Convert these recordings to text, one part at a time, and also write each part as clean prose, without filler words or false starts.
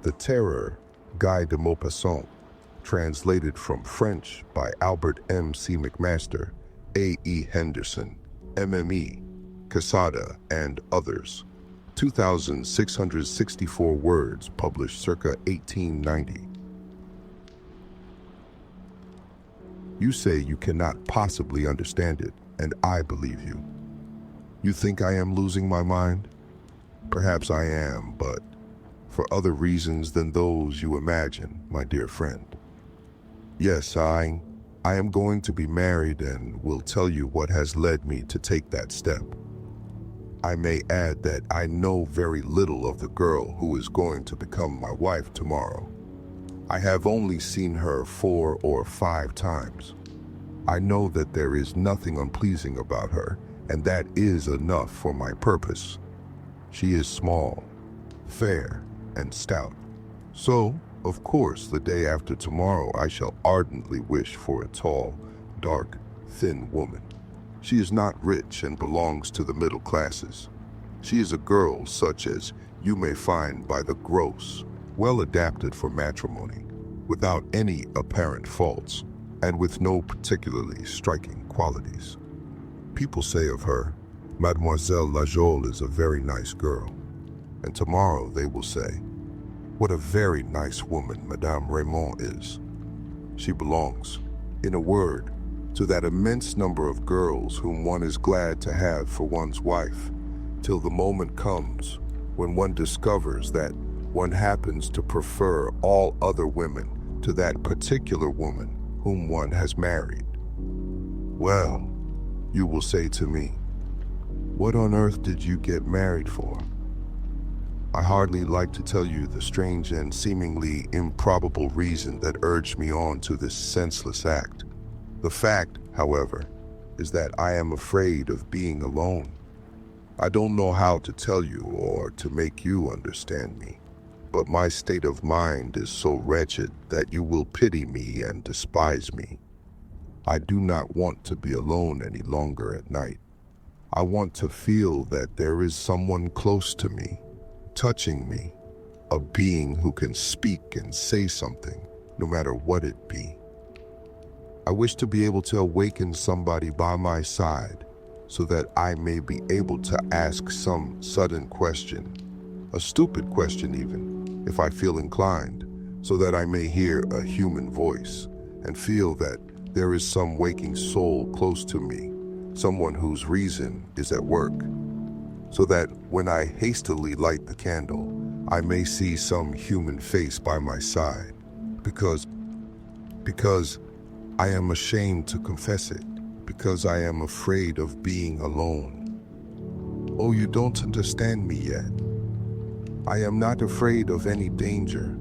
The Terror, Guy De Maupassant, translated from French by Albert M. C. McMaster, A. E. Henderson, MME, Quesada, and others. 2,664 words, published circa 1890. You say you cannot possibly understand it, and I believe you. You think I am losing my mind? Perhaps I am, but for other reasons than those you imagine, my dear friend. Yes, I am going to be married and will tell you what has led me to take that step. I may add that I know very little of the girl who is going to become my wife tomorrow. I have only seen her 4 or 5 times. I know that there is nothing unpleasing about her, and that is enough for my purpose. She is small, fair, and stout. So, of course, the day after tomorrow I shall ardently wish for a tall, dark, thin woman. She is not rich and belongs to the middle classes. She is a girl such as you may find by the gross, well adapted for matrimony, without any apparent faults, and with no particularly striking qualities. People say of her, Mademoiselle Lajole is a very nice girl. And tomorrow they will say, what a very nice woman Madame Raymond is. She belongs, in a word, to that immense number of girls whom one is glad to have for one's wife, till the moment comes when one discovers that one happens to prefer all other women to that particular woman whom one has married. Well, you will say to me, what on earth did you get married for? I hardly like to tell you the strange and seemingly improbable reason that urged me on to this senseless act. The fact, however, is that I am afraid of being alone. I don't know how to tell you or to make you understand me, but my state of mind is so wretched that you will pity me and despise me. I do not want to be alone any longer at night. I want to feel that there is someone close to me, touching me, a being who can speak and say something, no matter what it be. I wish to be able to awaken somebody by my side so that I may be able to ask some sudden question, a stupid question even, if I feel inclined, so that I may hear a human voice and feel that there is some waking soul close to me, someone whose reason is at work, so that when I hastily light the candle, I may see some human face by my side, because I am ashamed to confess it, because I am afraid of being alone. Oh, you don't understand me yet. I am not afraid of any danger.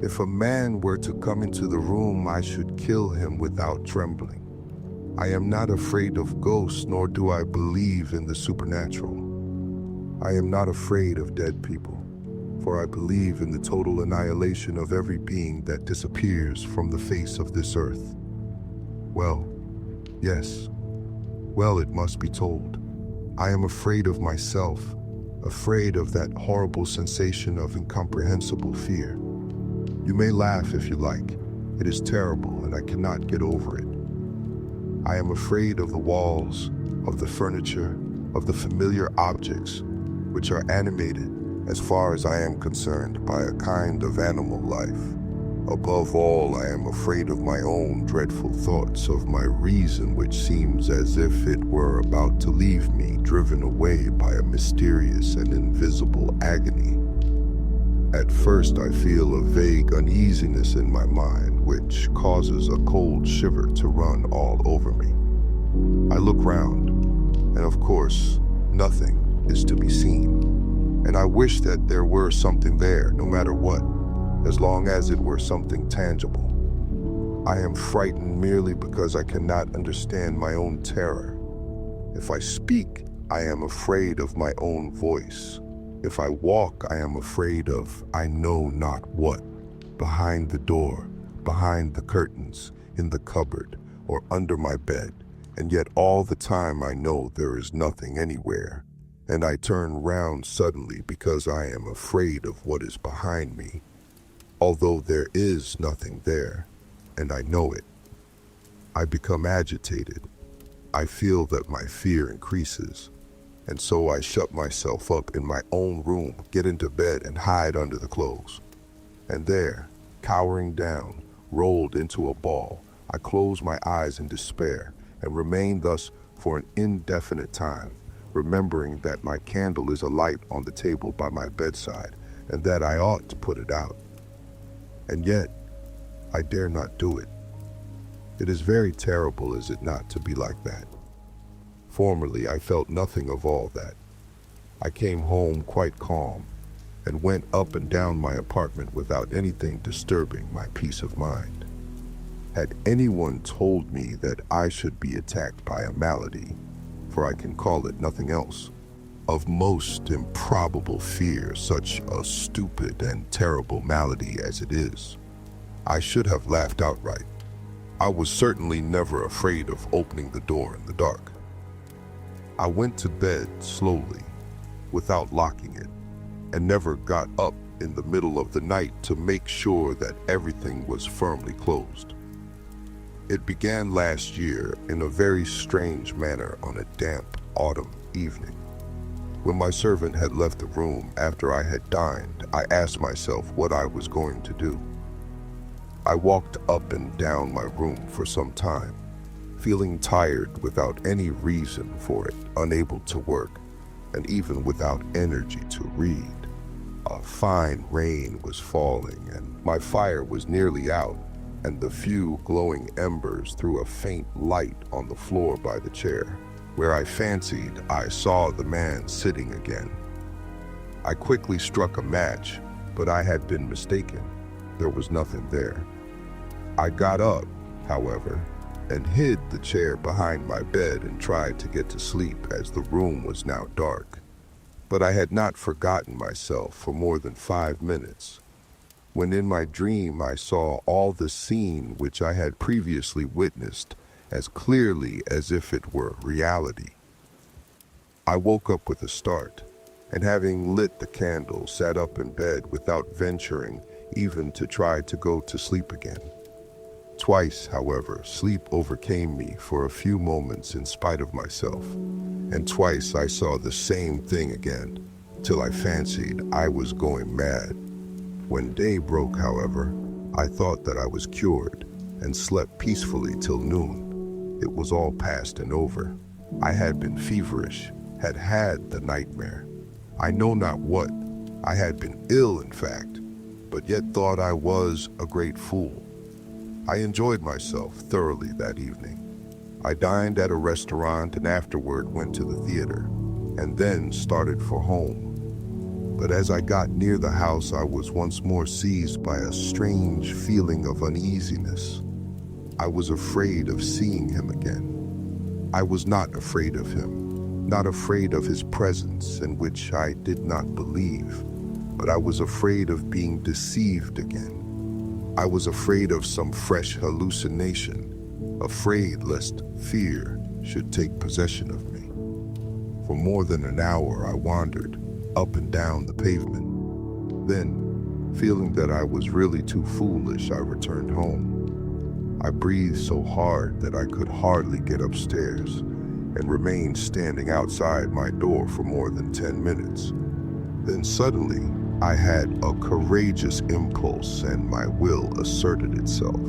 If a man were to come into the room, I should kill him without trembling. I am not afraid of ghosts, nor do I believe in the supernatural. I am not afraid of dead people, for I believe in the total annihilation of every being that disappears from the face of this earth. Well, yes. Well, it must be told. I am afraid of myself, afraid of that horrible sensation of incomprehensible fear. You may laugh if you like. It is terrible, and I cannot get over it. I am afraid of the walls, of the furniture, of the familiar objects, which are animated, as far as I am concerned, by a kind of animal life. Above all, I am afraid of my own dreadful thoughts, of my reason which seems as if it were about to leave me, driven away by a mysterious and invisible agony. At first I feel a vague uneasiness in my mind, which causes a cold shiver to run all over me. I look round, and of course, nothing is to be seen. And I wish that there were something there, no matter what, as long as it were something tangible. I am frightened merely because I cannot understand my own terror. If I speak, I am afraid of my own voice. If I walk, I am afraid of I know not what, behind the door, behind the curtains, in the cupboard, or under my bed, and yet all the time I know there is nothing anywhere, and I turn round suddenly because I am afraid of what is behind me, although there is nothing there, and I know it. I become agitated. I feel that my fear increases, and so I shut myself up in my own room, get into bed, and hide under the clothes. And there, cowering down, rolled into a ball, I close my eyes in despair and remain thus for an indefinite time, remembering that my candle is alight on the table by my bedside and that I ought to put it out. And yet, I dare not do it. It is very terrible, is it not, to be like that? Formerly, I felt nothing of all that. I came home quite calm and went up and down my apartment without anything disturbing my peace of mind. Had anyone told me that I should be attacked by a malady, for I can call it nothing else, of most improbable fear, such a stupid and terrible malady as it is, I should have laughed outright. I was certainly never afraid of opening the door in the dark. I went to bed slowly, without locking it, and never got up in the middle of the night to make sure that everything was firmly closed. It began last year in a very strange manner on a damp autumn evening. When my servant had left the room after I had dined, I asked myself what I was going to do. I walked up and down my room for some time, feeling tired without any reason for it, unable to work, and even without energy to read. A fine rain was falling, and my fire was nearly out, and the few glowing embers threw a faint light on the floor by the chair, where I fancied I saw the man sitting again. I quickly struck a match, but I had been mistaken. There was nothing there. I got up, however, and hid the chair behind my bed and tried to get to sleep as the room was now dark. But I had not forgotten myself for more than 5 minutes, when in my dream I saw all the scene which I had previously witnessed as clearly as if it were reality. I woke up with a start, and having lit the candle, sat up in bed without venturing even to try to go to sleep again. Twice, however, sleep overcame me for a few moments in spite of myself, and twice I saw the same thing again, till I fancied I was going mad. When day broke, however, I thought that I was cured, and slept peacefully till noon. It was all past and over. I had been feverish, had had the nightmare. I know not what. I had been ill, in fact, but yet thought I was a great fool. I enjoyed myself thoroughly that evening. I dined at a restaurant and afterward went to the theater, and then started for home. But as I got near the house, I was once more seized by a strange feeling of uneasiness. I was afraid of seeing him again. I was not afraid of him, not afraid of his presence, in which I did not believe, but I was afraid of being deceived again. I was afraid of some fresh hallucination, afraid lest fear should take possession of me. For more than an hour I wandered up and down the pavement. Then, feeling that I was really too foolish, I returned home. I breathed so hard that I could hardly get upstairs, and remained standing outside my door for more than 10 minutes. Then suddenly, I had a courageous impulse and my will asserted itself.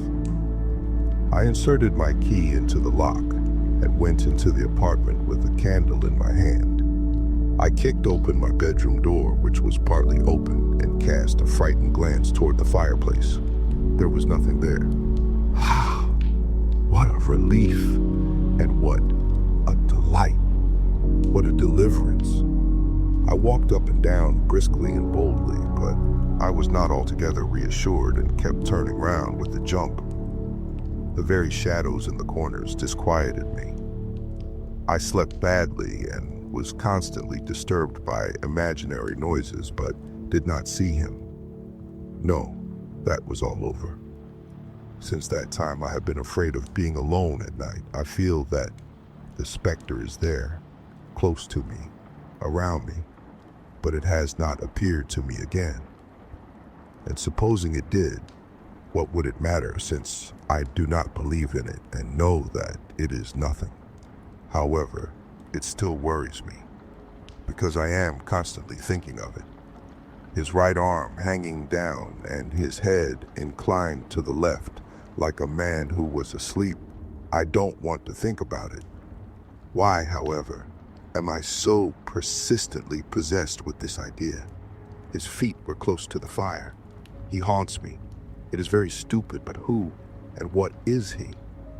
I inserted my key into the lock and went into the apartment with a candle in my hand. I kicked open my bedroom door, which was partly open, and cast a frightened glance toward the fireplace. There was nothing there. What a relief, and what a delight, what a deliverance. I walked up and down briskly and boldly, but I was not altogether reassured and kept turning round with a jump. The very shadows in the corners disquieted me. I slept badly and was constantly disturbed by imaginary noises, but did not see him. No, that was all over. Since that time, I have been afraid of being alone at night. I feel that the specter is there, close to me, around me, but it has not appeared to me again. And supposing it did, what would it matter since I do not believe in it and know that it is nothing? However, it still worries me because I am constantly thinking of it. His right arm hanging down and his head inclined to the left like a man who was asleep. I don't want to think about it. Why, however, am I so persistently possessed with this idea? His feet were close to the fire. He haunts me. It is very stupid, but who and what is he?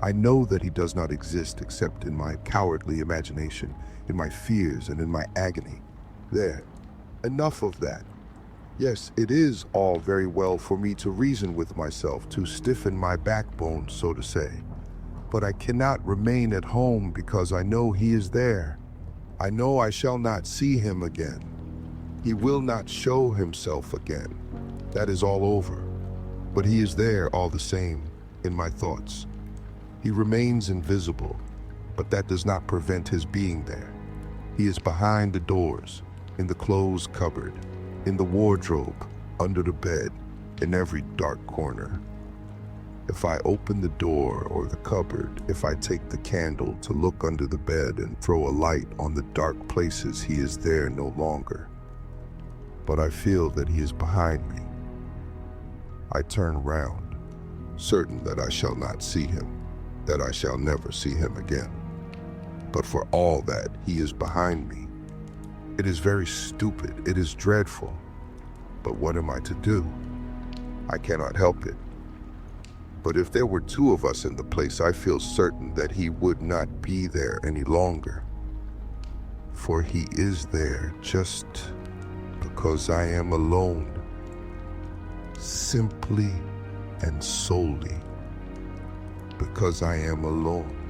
I know that he does not exist except in my cowardly imagination, in my fears and in my agony. There, enough of that. Yes, it is all very well for me to reason with myself, to stiffen my backbone, so to say. But I cannot remain at home because I know he is there. I know I shall not see him again. He will not show himself again. That is all over. But he is there all the same, in my thoughts. He remains invisible, but that does not prevent his being there. He is behind the doors, in the clothes cupboard, in the wardrobe, under the bed, in every dark corner. If I open the door or the cupboard, if I take the candle to look under the bed and throw a light on the dark places, he is there no longer. But I feel that he is behind me. I turn round, certain that I shall not see him, that I shall never see him again. But for all that, he is behind me. It is very stupid, it is dreadful. But what am I to do? I cannot help it. But if there were two of us in the place, I feel certain that he would not be there any longer. For he is there just because I am alone. Simply and solely because I am alone.